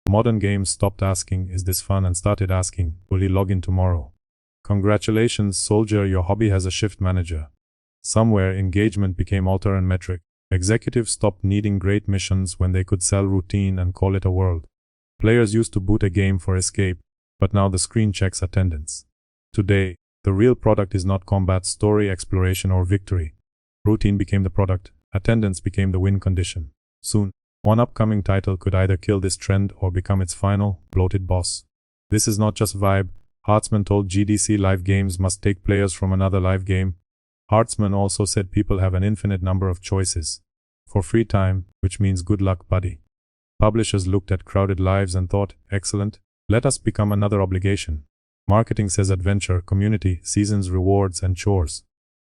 Modern games stopped asking, "Is this fun?" and started asking, "Will you log in tomorrow?" Congratulations, soldier, your hobby has a shift manager. Somewhere, engagement became alter and metric. Executives stopped needing great missions when they could sell routine and call it a world. Players used to boot a game for escape, but now the screen checks attendance. Today, the real product is not combat, story, exploration, or victory. Routine became the product, attendance became the win condition. Soon, one upcoming title could either kill this trend or become its final, bloated boss. This is not just vibe. Hartzman told GDC live games must take players from another live game. Hartzman also said people have an infinite number of choices. For free time, which means good luck, buddy. Publishers looked at crowded lives and thought, excellent, let us become another obligation. Marketing says adventure, community, seasons, rewards, and chores.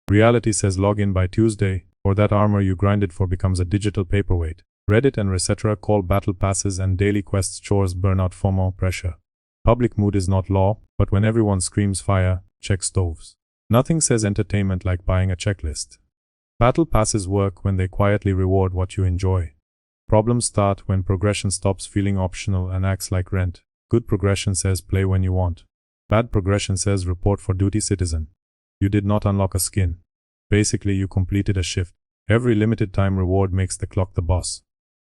Reality says log in by Tuesday, or that armor you grinded for becomes a digital paperweight. Reddit and etc. call battle passes and daily quests chores, burnout, FOMO, pressure. Public mood is not law, but when everyone screams fire, check stoves. Nothing says entertainment like buying a checklist. Battle passes work when they quietly reward what you enjoy. Problems start when progression stops feeling optional and acts like rent. Good progression says play when you want. Bad progression says report for duty, citizen. You did not unlock a skin. Basically, you completed a shift. Every limited time reward makes the clock the boss.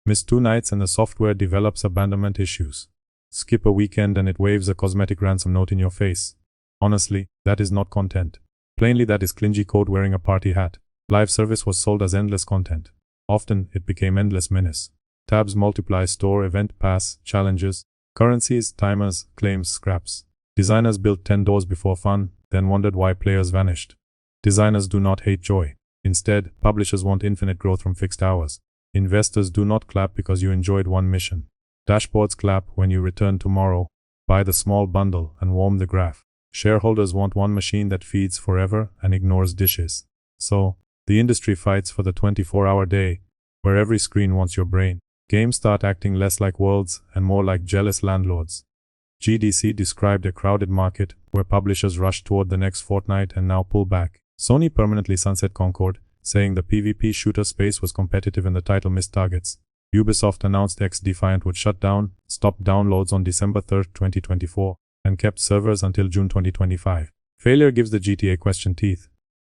Miss 2 nights and the software develops abandonment issues. Skip a weekend and it waves a cosmetic ransom note in your face. Honestly, that is not content. Plainly, that is clingy code wearing a party hat. Live service was sold as endless content. Often, it became endless menace. Tabs multiply, store, event pass, challenges, currencies, timers, claims, scraps. Designers built 10 doors before fun, then wondered why players vanished. Designers do not hate joy. Instead, publishers want infinite growth from fixed hours. Investors do not clap because you enjoyed one mission. Dashboards clap when you return tomorrow, buy the small bundle, and warm the graph. Shareholders want one machine that feeds forever and ignores dishes. So, the industry fights for the 24-hour day, where every screen wants your brain. Games start acting less like worlds and more like jealous landlords. GDC described a crowded market where publishers rush toward the next Fortnite and now pull back. Sony permanently sunset Concord, saying the PvP shooter space was competitive and the title missed targets. Ubisoft announced X Defiant would shut down, stopped downloads on December 3, 2024, and kept servers until June 2025. Failure gives the GTA question teeth.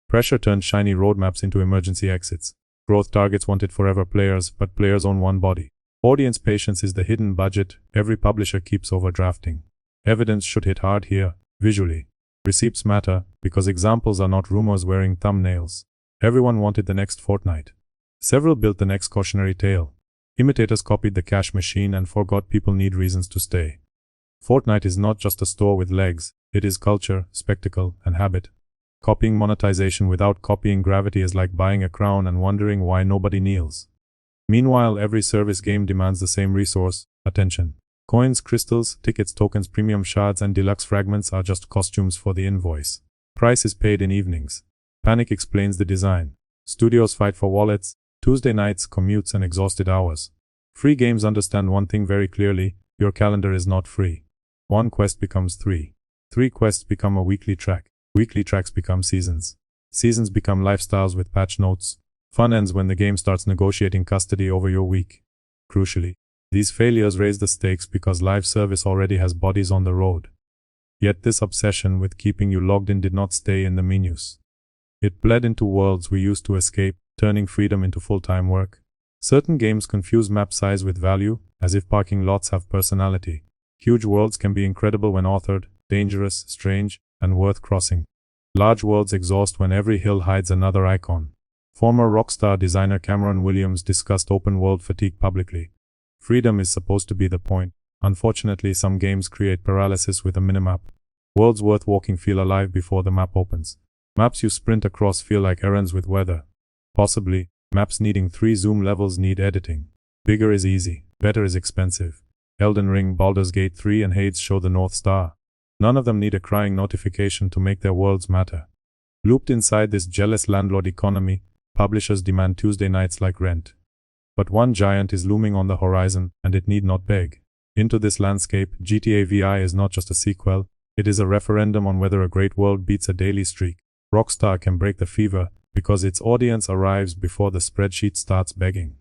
Pressure turned shiny roadmaps into emergency exits. Growth targets wanted forever players, but players own one body. Audience patience is the hidden budget every publisher keeps overdrafting. Evidence should hit hard here, visually. Receipts matter, because examples are not rumors wearing thumbnails. Everyone wanted the next Fortnite. Several built the next cautionary tale. Imitators copied the cash machine and forgot people need reasons to stay. Fortnite is not just a store with legs, it is culture, spectacle, and habit. Copying monetization without copying gravity is like buying a crown and wondering why nobody kneels. Meanwhile, every service game demands the same resource, attention. Coins, crystals, tickets, tokens, premium shards, and deluxe fragments are just costumes for the invoice. Price is paid in evenings. Panic explains the design. Studios fight for wallets, Tuesday nights, commutes, and exhausted hours. Free games understand one thing very clearly: your calendar is not free. One quest becomes 3. 3 quests become a weekly track. Weekly tracks become seasons. Seasons become lifestyles with patch notes. Fun ends when the game starts negotiating custody over your week. Crucially, these failures raise the stakes because live service already has bodies on the road. Yet this obsession with keeping you logged in did not stay in the menus. It bled into worlds we used to escape, turning freedom into full-time work. Certain games confuse map size with value, as if parking lots have personality. Huge worlds can be incredible when authored, dangerous, strange, and worth crossing. Large worlds exhaust when every hill hides another icon. Former Rockstar designer Cameron Williams discussed open-world fatigue publicly. Freedom is supposed to be the point. Unfortunately, some games create paralysis with a minimap. Worlds worth walking feel alive before the map opens. Maps you sprint across feel like errands with weather. Possibly, maps needing 3 zoom levels need editing. Bigger is easy, better is expensive. Elden Ring, Baldur's Gate 3 and Hades show the North Star. None of them need a crying notification to make their worlds matter. Looped inside this jealous landlord economy, publishers demand Tuesday nights like rent. But one giant is looming on the horizon, and it need not beg. Into this landscape, GTA VI is not just a sequel, it is a referendum on whether a great world beats a daily streak. Rockstar can break the fever, because its audience arrives before the spreadsheet starts begging.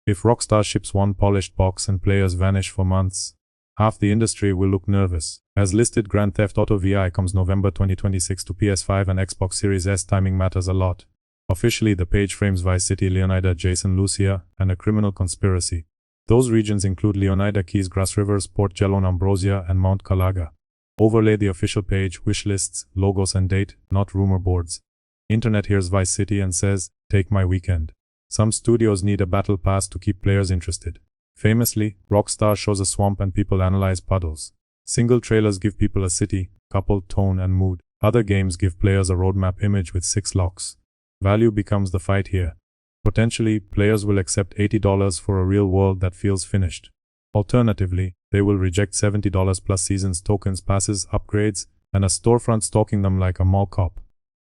If Rockstar ships one polished box and players vanish for months, Half the industry will look nervous. As listed, Grand Theft Auto VI comes November 2026 to PS5 and Xbox Series S. Timing matters a lot. Officially, the page frames Vice City, Leonida, Jason, Lucia, and a criminal conspiracy. Those regions include Leonida, Keys, Grass Rivers, Port Gelon, Ambrosia, and Mount Calaga. Overlay the official page, wish lists, logos and date, not rumor boards. Internet hears Vice City and says, take my weekend. Some studios need a battle pass to keep players interested. Famously, Rockstar shows a swamp and people analyze puddles. Single trailers give people a city, couple, tone and mood. Other games give players a roadmap image with 6 locks. Value becomes the fight here. Potentially, players will accept $80 for a real world that feels finished. Alternatively, they will reject $70 plus seasons, tokens, passes, upgrades, and a storefront stalking them like a mall cop.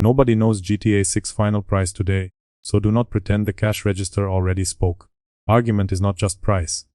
Nobody knows GTA 6 final price today, so do not pretend the cash register already spoke. Argument is not just price.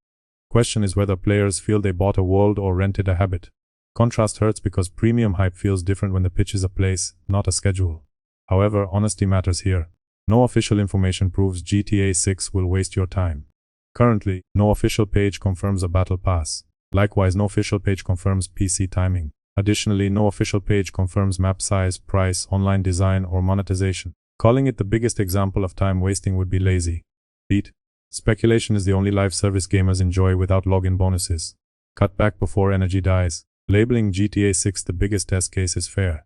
Question is whether players feel they bought a world or rented a habit. Contrast hurts because premium hype feels different when the pitch is a place, not a schedule. However, honesty matters here. No official information proves GTA 6 will waste your time. Currently, no official page confirms a battle pass. Likewise, no official page confirms PC timing. Additionally, no official page confirms map size, price, online design, or monetization. Calling it the biggest example of time wasting would be lazy. Beat. Speculation is the only live service gamers enjoy without login bonuses. Cut back before energy dies. Labeling GTA 6 the biggest test case is fair.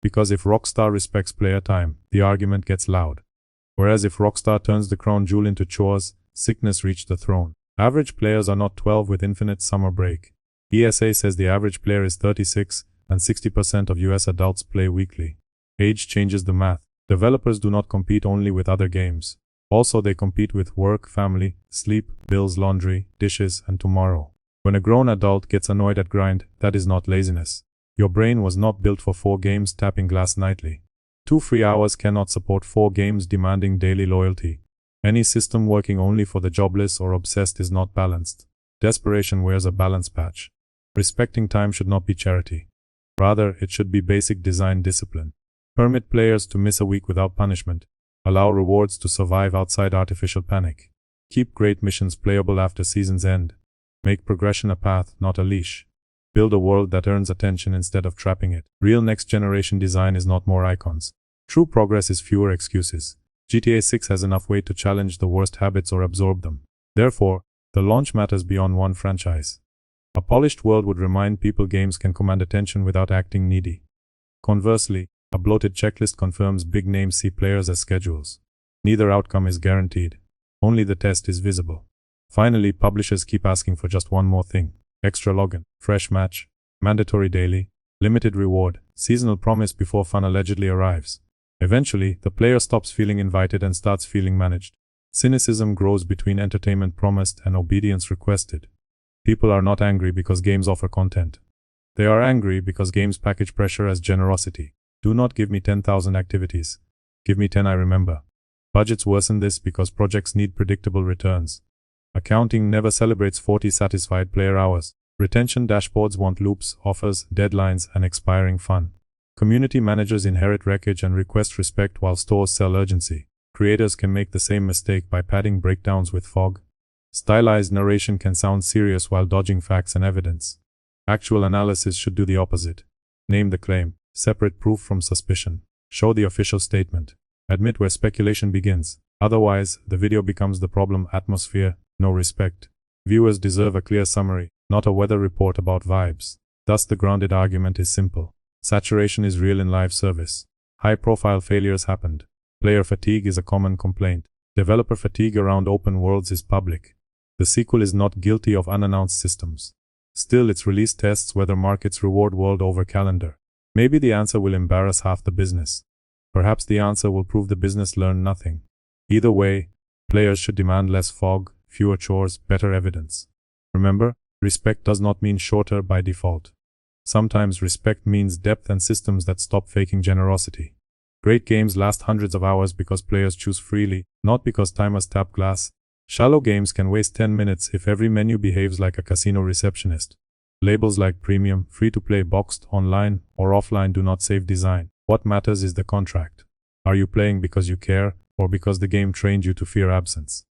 Because if Rockstar respects player time, the argument gets loud. Whereas if Rockstar turns the crown jewel into chores, sickness reached the throne. Average players are not 12 with infinite summer break. ESA says the average player is 36, and 60% of US adults play weekly. Age changes the math. Developers do not compete only with other games. Also, they compete with work, family, sleep, bills, laundry, dishes, and tomorrow. When a grown adult gets annoyed at grind, that is not laziness. Your brain was not built for 4 games tapping glass nightly. 2 free hours cannot support 4 games demanding daily loyalty. Any system working only for the jobless or obsessed is not balanced. Desperation wears a balance patch. Respecting time should not be charity. Rather, it should be basic design discipline. Permit players to miss a week without punishment. Allow rewards to survive outside artificial panic. Keep great missions playable after season's end. Make progression a path, not a leash. Build a world that earns attention instead of trapping it. Real next-generation design is not more icons. True progress is fewer excuses. GTA 6 has enough weight to challenge the worst habits or absorb them. Therefore, the launch matters beyond one franchise. A polished world would remind people games can command attention without acting needy. Conversely, a bloated checklist confirms big-name C players as schedules. Neither outcome is guaranteed. Only the test is visible. Finally, publishers keep asking for just one more thing. Extra login, fresh match, mandatory daily, limited reward, seasonal promise before fun allegedly arrives. Eventually, the player stops feeling invited and starts feeling managed. Cynicism grows between entertainment promised and obedience requested. People are not angry because games offer content. They are angry because games package pressure as generosity. Do not give me 10,000 activities. Give me 10 I remember. Budgets worsen this because projects need predictable returns. Accounting never celebrates 40 satisfied player hours. Retention dashboards want loops, offers, deadlines, and expiring fun. Community managers inherit wreckage and request respect while stores sell urgency. Creators can make the same mistake by padding breakdowns with fog. Stylized narration can sound serious while dodging facts and evidence. Actual analysis should do the opposite. Name the claim. Separate proof from suspicion. Show the official statement. Admit where speculation begins. Otherwise, the video becomes the problem. Atmosphere, no respect. Viewers deserve a clear summary, not a weather report about vibes. Thus, the grounded argument is simple. Saturation is real in live service. High-profile failures happened. Player fatigue is a common complaint. Developer fatigue around open worlds is public. The sequel is not guilty of unannounced systems. Still, its release tests whether markets reward world over calendar. Maybe the answer will embarrass half the business. Perhaps the answer will prove the business learned nothing. Either way, players should demand less fog, fewer chores, better evidence. Remember, respect does not mean shorter by default. Sometimes respect means depth and systems that stop faking generosity. Great games last hundreds of hours because players choose freely, not because timers tap glass. Shallow games can waste 10 minutes if every menu behaves like a casino receptionist. Labels like premium, free-to-play, boxed, online, or offline do not save design. What matters is the contract. Are you playing because you care, or because the game trained you to fear absence?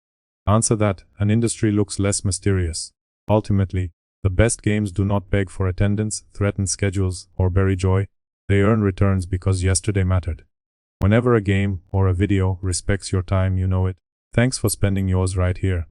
Answer that, and industry looks less mysterious. Ultimately, The best games do not beg for attendance, threaten schedules, or bury joy. They earn returns because yesterday mattered. Whenever a game or a video respects your time, you know it. Thanks for spending yours right here.